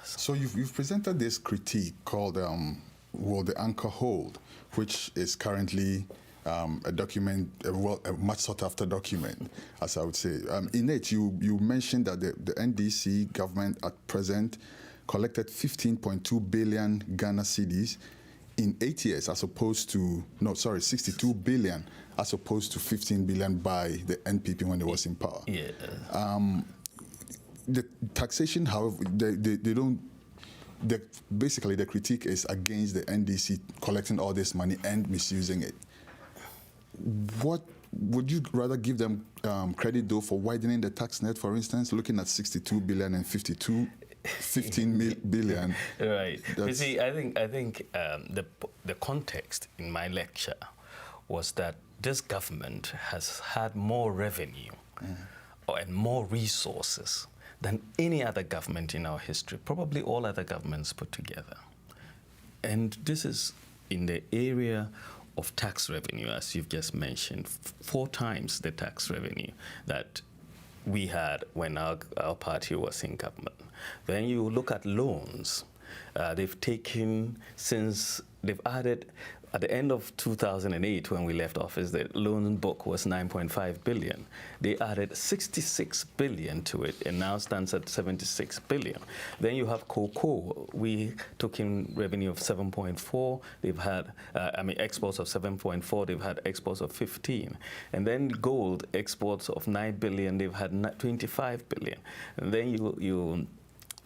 So you've presented this critique called Will the Anchor Hold, which is currently a document, a much sought after document, as I would say. In it, you mentioned that the NDC government at present collected 15.2 billion Ghana cedis in 8 years, as opposed to, 62 billion, as opposed to 15 billion by the NPP when it was in power. Yeah. The taxation, however, they don't. Basically, the critique is against the NDC collecting all this money and misusing it. What would you rather give them credit though for widening the tax net, for instance, looking at 62 billion and 15 billion? Right. You see, I think the context in my lecture was that this government has had more revenue and more resources than any other government in our history, probably all other governments put together. And this is in the area of tax revenue, as you've just mentioned, 4 times the tax revenue that we had when our party was in government. Then you look at loans. They've taken, since they've added, at the end of 2008, when we left office, the loan book was 9.5 billion. They added 66 billion to it, and now stands at 76 billion. Then you have cocoa. We took in revenue of 7.4. They've had, exports of 7.4. They've had exports of 15. And then gold, exports of 9 billion. They've had 25 billion. And then you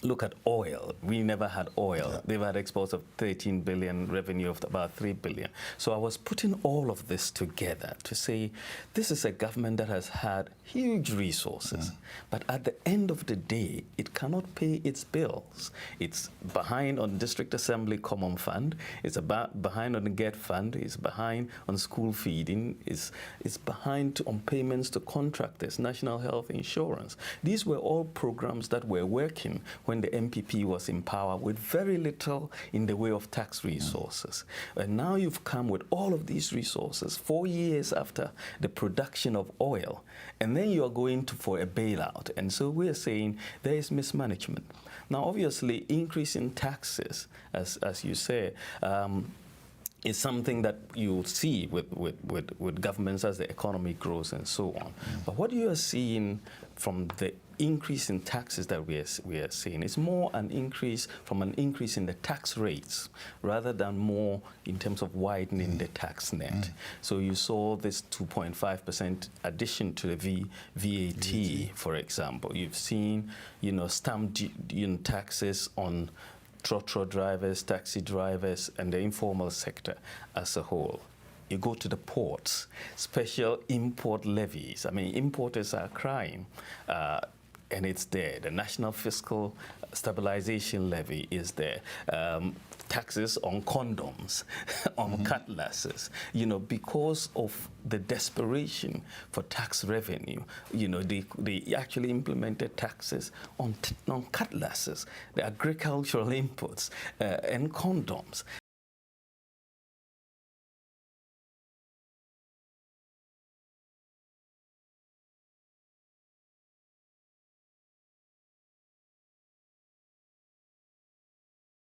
look at oil. We never had oil. Yeah. They've had exports of 13 billion, revenue of about 3 billion. So I was putting all of this together to say, this is a government that has had huge resources, but at the end of the day, it cannot pay its bills. It's behind on District Assembly Common Fund, it's behind on the GET Fund, it's behind on school feeding, it's behind on payments to contractors, National Health Insurance. These were all programs that were working when the MPP was in power with very little in the way of tax resources. And now you've come with all of these resources 4 years after the production of oil, and then you are going for a bailout. And so we're saying there is mismanagement. Now, obviously, increase in taxes, as you say, is something that you'll see with governments as the economy grows and so on. But what you are seeing from the increase in taxes that we are seeing is more an increase from an increase in the tax rates rather than more in terms of widening the tax net. So you saw this 2.5% addition to the VAT, for example. You've seen, stamp taxes on trotro drivers, taxi drivers, and the informal sector as a whole. You go to the ports, special import levies. I mean, importers are crying, and it's there. The National Fiscal Stabilization Levy is there. Taxes on condoms, on cutlasses, because of the desperation for tax revenue, they actually implemented taxes on cutlasses, the agricultural inputs, and condoms.